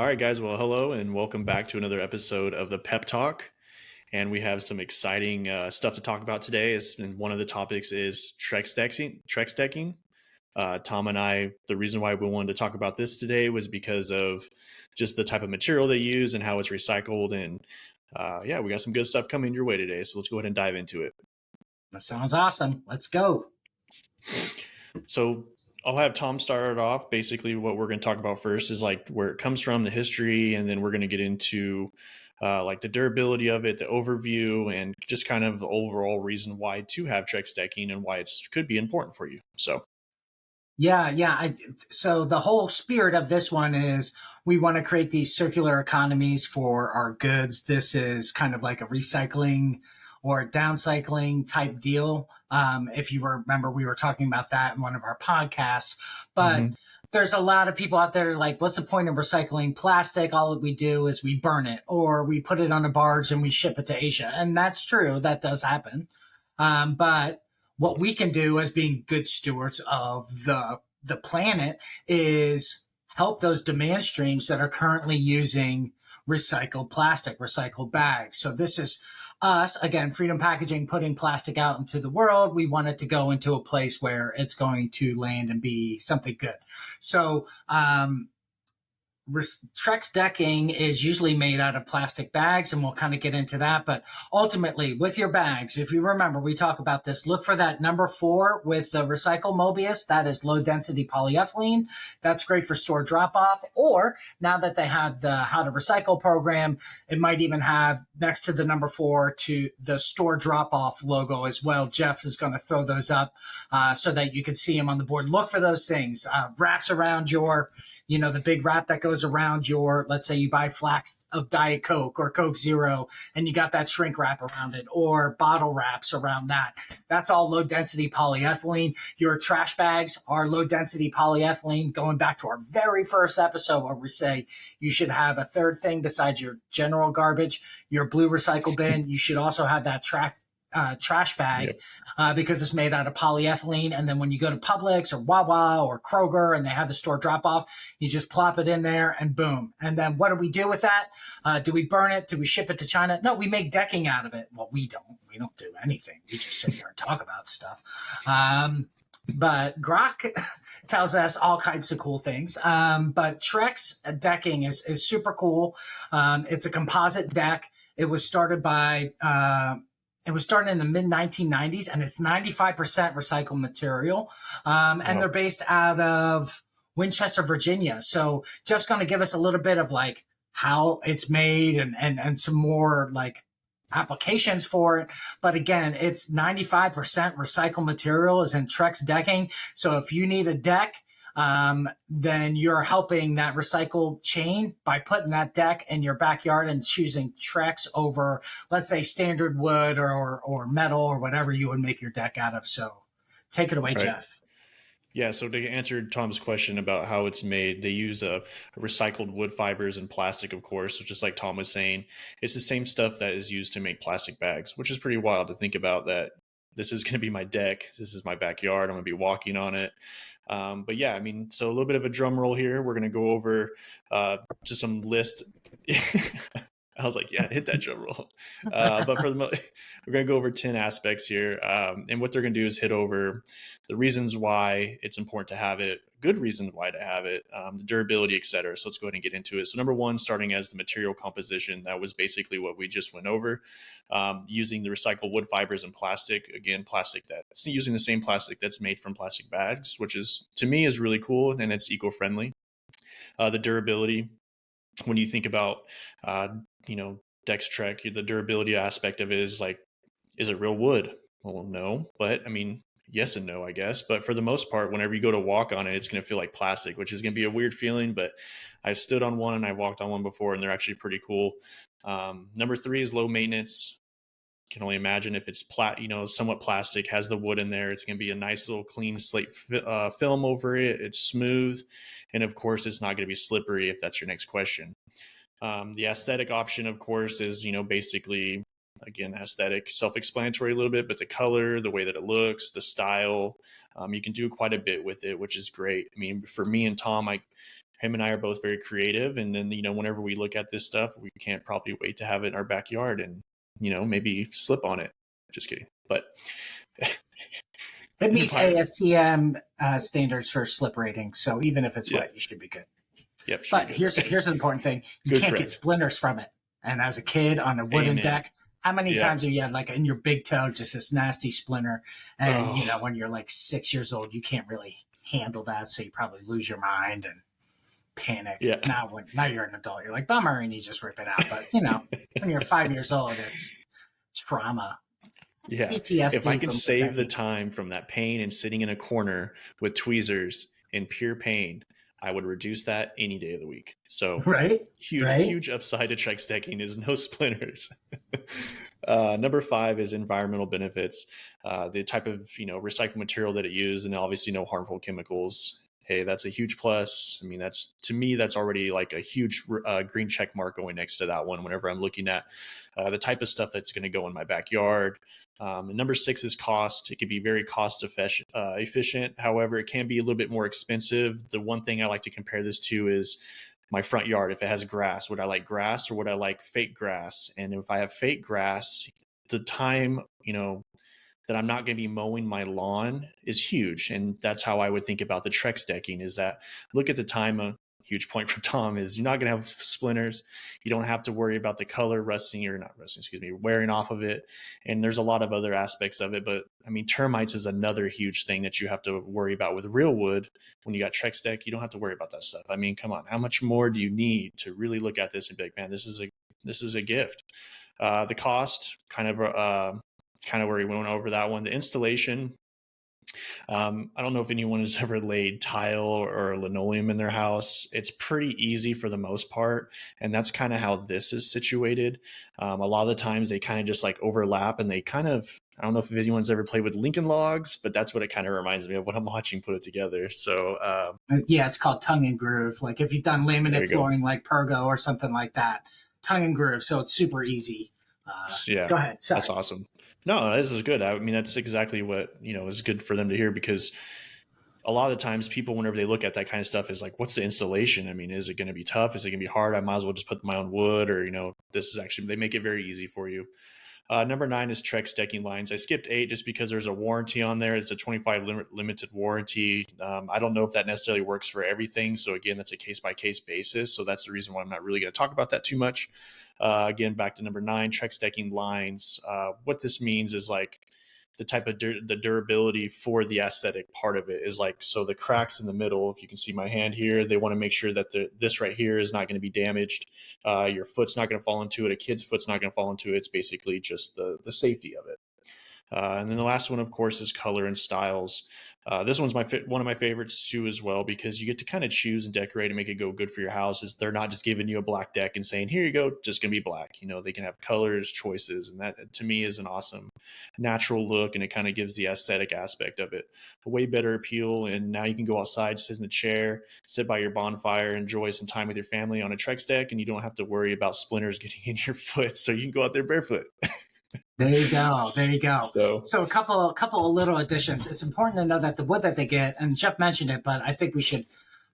All right, guys. Well, hello and welcome back to another episode of the Pep Talk. And we have some exciting stuff to talk about today. And one of the topics is Trex decking. Trex decking. Tom and I, the reason why we wanted to talk about this today was because of just the type of material they use and how it's recycled. And yeah, we got some good stuff coming your way today. So let's go ahead and dive into it. That sounds awesome. Let's go. So I'll have Tom start off. Basically, what we're going to talk about first is like where it comes from, the history, and then we're going to get into like the durability of it, the overview, and just kind of the overall reason why to have Trex decking and why it could be important for you. So Yeah. So the whole spirit of this one is we want to create these circular economies for our goods. This is kind of like a recycling or downcycling type deal. If you remember, we were talking about that in one of our podcasts, but there's a lot of people out there like, what's the point of recycling plastic? All that we do is we burn it or we put it on a barge and we ship it to Asia. And that's true. That does happen. But what we can do as being good stewards of the planet is help those demand streams that are currently using recycled plastic, recycled bags. So this is us, again, Freedom Packaging, putting plastic out into the world. We want it to go into a place where it's going to land and be something good. So, Trex decking is usually made out of plastic bags, and we'll kind of get into that. But ultimately, with your bags, if you remember, we talk about this, look for that number 4 with the recycle Mobius. That is low density polyethylene. That's great for store drop off. Or now that they have the How to Recycle program, it might even have next to the number 4 to the store drop off logo as well. Jeff is going to throw those up so that you can see them on the board. Look for those things. Wraps around your, the big wrap that goes around your, let's say you buy flask of Diet Coke or Coke Zero and you got that shrink wrap around it or bottle wraps around that. That's all low density polyethylene. Your trash bags are low density polyethylene, going back to our very first episode where we say you should have a third thing besides your general garbage, your blue recycle bin. You should also have that trash bag because it's made out of polyethylene. And then when you go to Publix or Wawa or Kroger and they have the store drop off, you just plop it in there and boom. And then what do we do with that? Do we burn it? Do we ship it to China? No, we make decking out of it. Well, we don't do anything. We just sit here and talk about stuff. But Grok tells us all kinds of cool things. But Trex decking is super cool. It's a composite deck. It was started in the mid 1990s, and it's 95% recycled material. And they're based out of Winchester, Virginia. So Jeff's going to give us a little bit of like how it's made and some more like applications for it. But again, it's 95% recycled material is in Trex decking. So if you need a deck, then you're helping that recycle chain by putting that deck in your backyard and choosing Trex over, let's say, standard wood or metal or whatever you would make your deck out of. So take it away, right, Jeff. Yeah, so to answer Tom's question about how it's made, they use recycled wood fibers and plastic, of course. So just like Tom was saying, it's the same stuff that is used to make plastic bags, which is pretty wild to think about that this is going to be my deck. This is my backyard. I'm going to be walking on it. But yeah, I mean, so a little bit of a drum roll here. We're going to go over just some list. I was like, yeah, hit that drum roll. But for we're going to go over 10 aspects here. And what they're going to do is hit over the reasons why it's important to have it, good reasons why to have it, the durability, et cetera. So let's go ahead and get into it. So number 1, starting as the material composition, that was basically what we just went over. Using the recycled wood fibers and plastic, again, plastic that's using the same plastic that's made from plastic bags, which is, to me, is really cool and it's eco-friendly. The durability, when you think about, Trex, the durability aspect of it is like, is it real wood? Well, no, but I mean, yes and no, I guess. But for the most part, whenever you go to walk on it, it's going to feel like plastic, which is going to be a weird feeling. But I've stood on one and I've walked on one before, and they're actually pretty cool. Number 3 is low maintenance. You can only imagine if it's somewhat plastic, has the wood in there, it's going to be a nice little clean slate film over it. It's smooth. And of course, it's not going to be slippery if that's your next question. The aesthetic option, of course, is, basically, again, aesthetic, self-explanatory a little bit, but the color, the way that it looks, the style, you can do quite a bit with it, which is great. I mean, for me and Tom, him and I are both very creative. And then, whenever we look at this stuff, we can't probably wait to have it in our backyard and, maybe slip on it. Just kidding. But It you're meets probably, ASTM standards for slip rating, so even if it's yeah. wet, you should be good. Yep. Should But be good. here's an important thing: you Good can't get friend. splinters from it. And as a kid on a wooden Amen. deck, how many Yeah. times have you had like in your big toe just this nasty splinter? And Oh, when you're like 6 years old, you can't really handle that, so you probably lose your mind and panic. yeah. Now you're an adult, you're like bummer, and you just rip it out. But when you're 5 years old, it's trauma, Yeah. If I PTSD can from save the Kentucky, time from that pain and sitting in a corner with tweezers in pure pain, I would reduce that any day of the week. So right? huge, Right? huge upside to Trex decking is no splinters. Number 5 is environmental benefits. The type of recycled material that it used, and obviously no harmful chemicals. Hey, that's a huge plus. I mean, that's already like a huge green check mark going next to that one. Whenever I'm looking at the type of stuff that's going to go in my backyard. And number 6 is cost. It can be very cost efficient. However, it can be a little bit more expensive. The one thing I like to compare this to is my front yard. If it has grass, would I like grass or would I like fake grass? And if I have fake grass, the time, that I'm not going to be mowing my lawn is huge. And that's how I would think about the Trex decking is that look at the time. A huge point from Tom is you're not going to have splinters. You don't have to worry about the color rusting or not rusting, excuse me, wearing off of it. And there's a lot of other aspects of it. But I mean, termites is another huge thing that you have to worry about with real wood. When you got Trex deck, you don't have to worry about that stuff. I mean, come on, how much more do you need to really look at this and be like, man, this is a gift. The cost kind of where we went over that one. The installation, I don't know if anyone has ever laid tile or linoleum in their house. It's pretty easy for the most part. And that's kind of how this is situated. A lot of the times they kind of just like overlap and they kind of, I don't know if anyone's ever played with Lincoln Logs, but that's what it kind of reminds me of when I'm watching put it together. So, Yeah, it's called tongue and groove. Like if you've done there laminate you go. flooring like Pergo or something like that, tongue and groove. So it's super easy. Yeah, Go ahead. that's Sorry. awesome. No, this is good. I mean, that's exactly what, is good for them to hear because a lot of the times people, whenever they look at that kind of stuff is like, what's the installation? I mean, is it going to be tough? Is it going to be hard? I might as well just put my own wood or, this is actually, they make it very easy for you. Number 9 is Trex decking lines. I skipped 8 just because there's a warranty on there. It's a 25 limited warranty. I don't know if that necessarily works for everything. So again, that's a case by case basis. So that's the reason why I'm not really going to talk about that too much. Again, back to number 9, Trex decking lines. What this means is like the type of the durability for the aesthetic part of it is like, so the cracks in the middle, if you can see my hand here, they want to make sure that this right here is not going to be damaged. Your foot's not going to fall into it. A kid's foot's not going to fall into it. It's basically just the safety of it. And then the last one, of course, is color and styles. This one's one of my favorites too, as well, because you get to kind of choose and decorate and make it go good for your house. Is they're not just giving you a black deck and saying, "Here you go, just gonna be black." They can have colors, choices, and that to me is an awesome natural look, and it kind of gives the aesthetic aspect of it a way better appeal. And now you can go outside, sit in a chair, sit by your bonfire, enjoy some time with your family on a Trex deck, and you don't have to worry about splinters getting in your foot. So you can go out there barefoot. There you go. There you go. So So a couple of little additions. It's important to know that the wood that they get, and Jeff mentioned it, but I think we should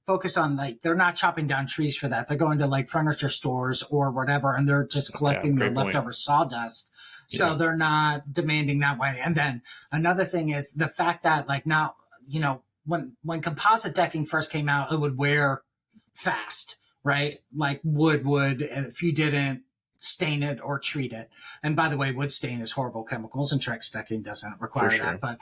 focus on like they're not chopping down trees for that. They're going to like furniture stores or whatever, and they're just yeah, collecting their great point. leftover sawdust. So Yeah. they're not demanding that way. And then another thing is the fact that like now, when composite decking first came out, it would wear fast, right? Like wood would, if you didn't stain it or treat it. And by the way, wood stain is horrible chemicals, and Trex decking doesn't require that. But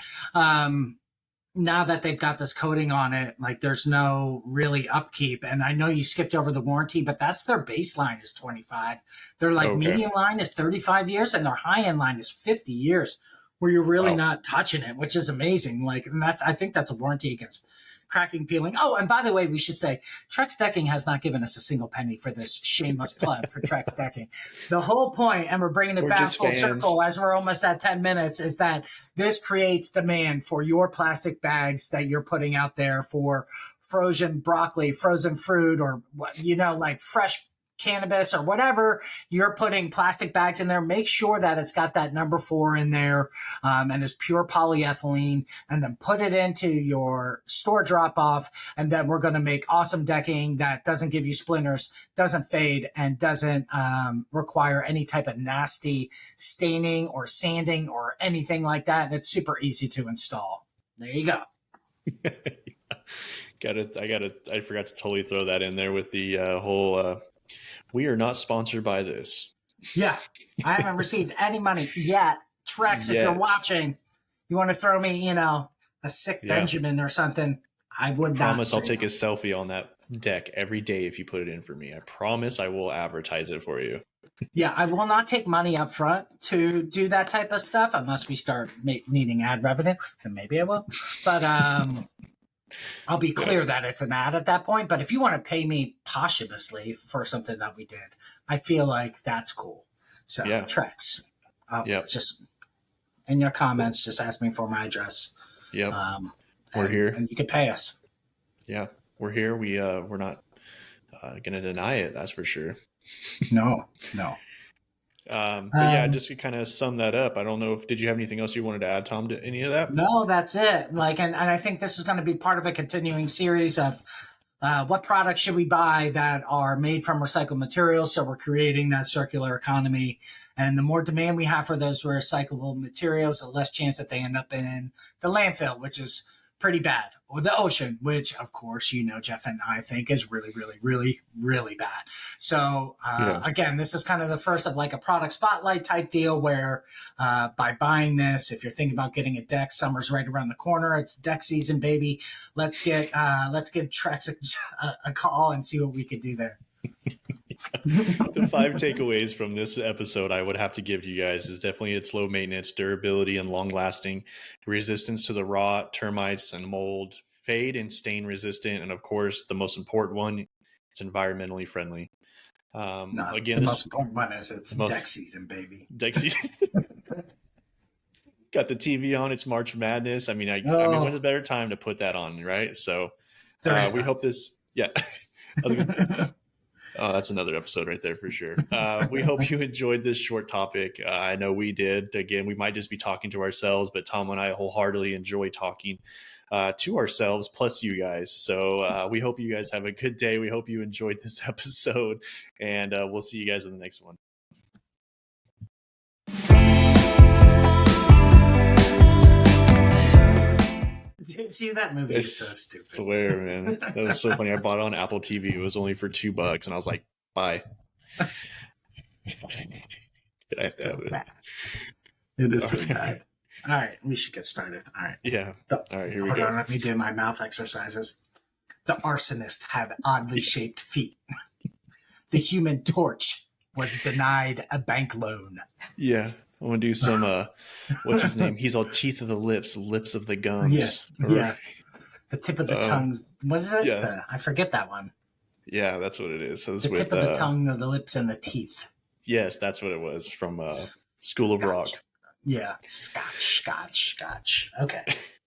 now that they've got this coating on it, like there's no really upkeep. And I know you skipped over the warranty, but that's their baseline is 25. Their like Okay. medium line is 35 years, and their high end line is 50 years, where you're really not touching it, which is amazing. Like, and I think that's a warranty against cracking, peeling. Oh, and by the way, we should say Trex Decking has not given us a single penny for this shameless plug for Trex Decking. The whole point, and we're bringing it We're back just full fans. circle as we're almost at 10 minutes, is that this creates demand for your plastic bags that you're putting out there for frozen broccoli, frozen fruit, or like fresh cannabis or whatever you're putting plastic bags in there, make sure that it's got that number 4 in there, and is pure polyethylene, and then put it into your store drop off. And then we're going to make awesome decking that doesn't give you splinters, doesn't fade, and doesn't require any type of nasty staining or sanding or anything like that. And it's super easy to install. There you go. I forgot to totally throw that in there with the whole we are not sponsored by this. Yeah, I haven't received any money yet. Trex, if you're watching, you want to throw me, a sick Benjamin or something, I would promise I'll take a selfie on that deck every day if you put it in for me. I promise I will advertise it for you. Yeah, I will not take money up front to do that type of stuff unless we start needing ad revenue. Then maybe I will. But I'll be clear that it's an ad at that point. But if you want to pay me posthumously for something that we did, I feel like that's cool. So Trex, just in your comments, just ask me for my address. Yep, we're here, and you can pay us. Yeah, we're here. We're not going to deny it. That's for sure. No. But yeah, just to kind of sum that up, I don't know did you have anything else you wanted to add, Tom, to any of that? No, that's it. And I think this is going to be part of a continuing series of what products should we buy that are made from recycled materials. So we're creating that circular economy, and the more demand we have for those recyclable materials, the less chance that they end up in the landfill, which is pretty bad, or the ocean, which of course, Jeff and I think is really, really, really, really bad. So again, this is kind of the first of like a product spotlight type deal where by buying this, if you're thinking about getting a deck, summer's right around the corner. It's deck season, baby. Let's give Trex a call and see what we could do there. The 5 takeaways from this episode I would have to give to you guys is definitely its low maintenance, durability, and long lasting, resistance to the rot, termites, and mold, fade and stain resistant, and of course the most important one, it's environmentally friendly. Again, the most important one is it's deck season, baby. Deck season. Got the TV on. It's March Madness. I mean, when's a better time to put that on, right? So we hope this. Yeah. Oh, that's another episode right there for sure. We hope you enjoyed this short topic. I know we did. Again, we might just be talking to ourselves, but Tom and I wholeheartedly enjoy talking to ourselves, plus you guys. So we hope you guys have a good day. We hope you enjoyed this episode, and we'll see you guys in the next one. See, that movie is so stupid. I swear, man. That was so funny. I bought it on Apple TV. It was only for $2, and I was like, bye. It's so bad. It is so bad. All right, we should get started. All right. Yeah. All right, here we go. Let me do my mouth exercises. The arsonist had oddly shaped feet. The Human Torch was denied a bank loan. Yeah. I want to do some, what's his name? He's all teeth of the lips of the gums. Yeah. The tip of the tongues. What is it? Yeah. I forget that one. Yeah, that's what it is. So the tip of the tongue, of the lips, and the teeth. Yes, that's what it was from School of Rock. Yeah. Scotch. Okay.